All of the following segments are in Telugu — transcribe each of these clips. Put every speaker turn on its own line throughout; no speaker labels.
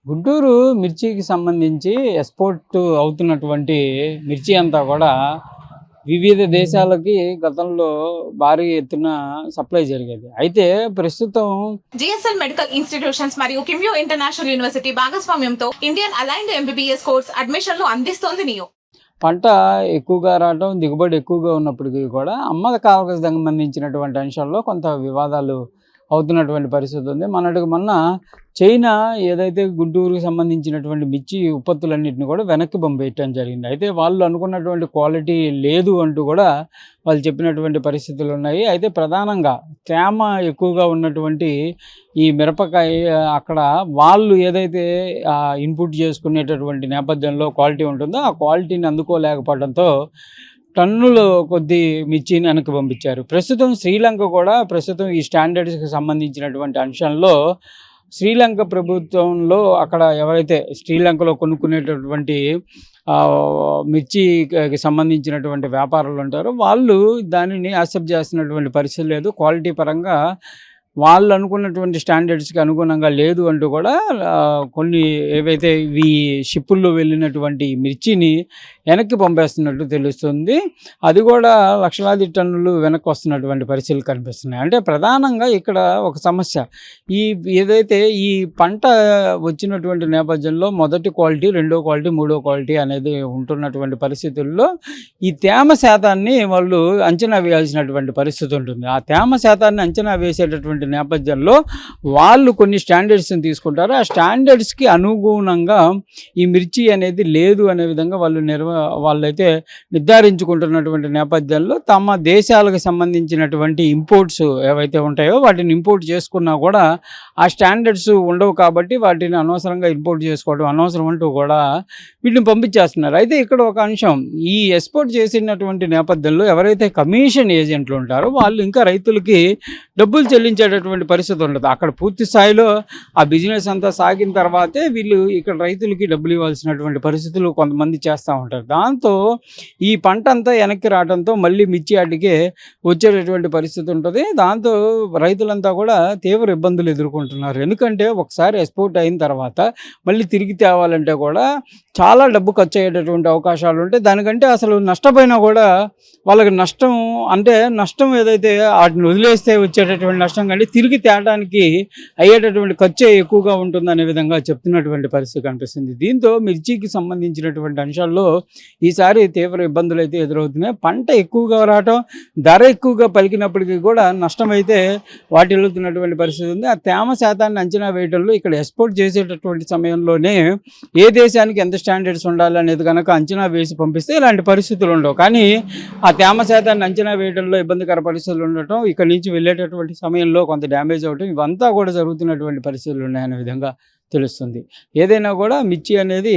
గుంటూరు మిర్చికి సంబంధించి ఎక్స్‌పోర్ట్ అవుతున్నటువంటి మిర్చి అంతా కూడా వివిధ దేశాలకి గతంలో భారీ ఎత్తున సప్లై జరిగేది. అయితే ప్రస్తుతం
జిఎస్ఎల్ మెడికల్ ఇన్స్టిట్యూషన్స్ మరియు కిమ్యూ ఇంటర్నేషనల్ యూనివర్సిటీ భాగస్వామ్యంతో ఇండియన్ అలైన్డ్ ఎంబీబీఎస్ కోర్స్ అడ్మిషన్లు అందిస్తోంది నియో.
పంట ఎక్కువగా రావటం, దిగుబడి ఎక్కువగా ఉన్నప్పటికీ కూడా అమ్మకాలకు సంబంధించినటువంటి అంశాల్లో కొంత వివాదాలు అవుతున్నటువంటి పరిస్థితి ఉంది. మొన్న చైనా ఏదైతే గుంటూరుకు సంబంధించినటువంటి మిర్చి ఉత్పత్తులన్నిటిని కూడా వెనక్కి పంపేయటం జరిగింది. అయితే వాళ్ళు అనుకున్నటువంటి క్వాలిటీ లేదు అంటూ కూడా వాళ్ళు చెప్పినటువంటి పరిస్థితులు ఉన్నాయి. అయితే ప్రధానంగా తేమ ఎక్కువగా ఉన్నటువంటి ఈ మిరపకాయ అక్కడ వాళ్ళు ఏదైతే ఇన్పుట్ చేసుకునేటటువంటి నేపథ్యంలో క్వాలిటీ ఉంటుందో ఆ క్వాలిటీని అందుకోలేకపోవడంతో టన్నులు కొద్ది మిర్చిని వెనక్కి పంపించారు. ప్రస్తుతం శ్రీలంక కూడా ఈ స్టాండర్డ్స్కి సంబంధించినటువంటి అంశంలో శ్రీలంక ప్రభుత్వంలో అక్కడ ఎవరైతే శ్రీలంకలో కొనుక్కునేటటువంటి మిర్చికి సంబంధించినటువంటి వ్యాపారులు ఉంటారో వాళ్ళు దానిని యాక్సెప్ట్ చేస్తున్నటువంటి పరిస్థితి లేదు. క్వాలిటీ పరంగా వాళ్ళు అనుకున్నటువంటి స్టాండర్డ్స్కి అనుగుణంగా లేదు అంటూ కూడా కొన్ని ఏవైతే ఈ షిప్పుల్లో వెళ్ళినటువంటి మిర్చిని వెనక్కి పంపేస్తున్నట్టు తెలుస్తుంది. అది కూడా లక్షలాది టన్నులు వెనక్కి వస్తున్నటువంటి పరిస్థితులు కనిపిస్తున్నాయి. అంటే ప్రధానంగా ఇక్కడ ఒక సమస్య, ఏదైతే ఈ పంట వచ్చినటువంటి నేపథ్యంలో మొదటి క్వాలిటీ, రెండో క్వాలిటీ, మూడో క్వాలిటీ అనేది ఉంటున్నటువంటి పరిస్థితుల్లో ఈ తేమ శాతాన్ని వాళ్ళు అంచనా వేయాల్సినటువంటి పరిస్థితి ఉంటుంది. ఆ తేమ శాతాన్ని అంచనా వేసేటటువంటి నేపథ్యంలో వాళ్ళు కొన్ని స్టాండర్డ్స్ని తీసుకుంటారు. ఆ స్టాండర్డ్స్కి అనుగుణంగా ఈ మిర్చి అనేది లేదు అనే విధంగా వాళ్ళైతే నిర్ధారించుకుంటున్నటువంటి నేపథ్యంలో తమ దేశాలకు సంబంధించినటువంటి ఇంపోర్ట్స్ ఏవైతే ఉంటాయో వాటిని ఇంపోర్ట్ చేసుకున్నా కూడా ఆ స్టాండర్డ్స్ ఉండవు కాబట్టి వాటిని అనవసరంగా ఇంపోర్ట్ చేసుకోవడం అనవసరం అంటూ కూడా వీటిని పంపించేస్తున్నారు. అయితే ఇక్కడ ఒక అంశం, ఈ ఎక్స్పోర్ట్ చేసినటువంటి నేపథ్యంలో ఎవరైతే కమిషన్ ఏజెంట్లు ఉంటారో వాళ్ళు ఇంకా రైతులకి డబ్బులు చెల్లించేటటువంటి పరిస్థితి ఉండదు. అక్కడ పూర్తి స్థాయిలో ఆ బిజినెస్ అంతా సాగిన తర్వాతే వీళ్ళు ఇక్కడ రైతులకి డబ్బులు ఇవ్వాల్సినటువంటి పరిస్థితులు కొంతమంది చేస్తూ ఉంటారు. దాంతో ఈ పంట అంతా వెనక్కి రావడంతో మళ్ళీ మిర్చి యార్డుకే వచ్చేటటువంటి పరిస్థితి ఉంటుంది. దాంతో రైతులంతా కూడా తీవ్ర ఇబ్బందులు ఎదుర్కొంటున్నారు. ఎందుకంటే ఒకసారి ఎక్స్పోర్ట్ అయిన తర్వాత మళ్ళీ తిరిగి తేవాలంటే కూడా చాలా డబ్బు ఖర్చు అయ్యేటటువంటి అవకాశాలు ఉంటాయి. దానికంటే అసలు నష్టపోయినా కూడా వాళ్ళకి నష్టం ఏదైతే వాటిని వదిలేస్తే వచ్చేటటువంటి నష్టం కంటే తిరిగి తేడానికి అయ్యేటటువంటి ఖర్చే ఎక్కువగా ఉంటుందనే విధంగా చెప్తున్నటువంటి పరిస్థితి కనిపిస్తుంది. దీంతో మిర్చికి సంబంధించినటువంటి అంశాల్లో ఈసారి తీవ్ర ఇబ్బందులు అయితే ఎదురవుతున్నాయి. పంట ఎక్కువగా రావటం, ధర ఎక్కువగా పలికినప్పటికీ కూడా నష్టం అయితే వాటిల్లుతున్నటువంటి పరిస్థితి ఉంది. ఆ తేమ శాతాన్ని అంచనా వేయడంలో ఇక్కడ ఎక్స్పోర్ట్ చేసేటటువంటి సమయంలోనే ఏ దేశానికి ఎంత స్టాండర్డ్స్ ఉండాలి అనేది కనుక అంచనా వేసి పంపిస్తే ఇలాంటి పరిస్థితులు ఉండవు. కానీ ఆ తేమ శాతాన్ని అంచనా వేయడంలో ఇబ్బందికర పరిస్థితులు ఉండటం, ఇక్కడ నుంచి వెళ్ళేటటువంటి సమయంలో కొంత డ్యామేజ్ అవటం, ఇవంతా కూడా జరుగుతున్నటువంటి పరిస్థితులు ఉన్నాయనే విధంగా తెలుస్తుంది. ఏదైనా కూడా మిర్చి అనేది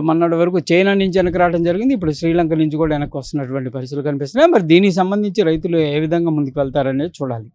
మొన్నటి వరకు చైనా నుంచి వెనక్కి రావడం జరిగింది. ఇప్పుడు శ్రీలంక నుంచి కూడా వెనక్కి వస్తున్నటువంటి పరిస్థితులు కనిపిస్తున్నాయి. మరి దీనికి సంబంధించి రైతులు ఏ విధంగా ముందుకు వెళ్తారనేది చూడాలి.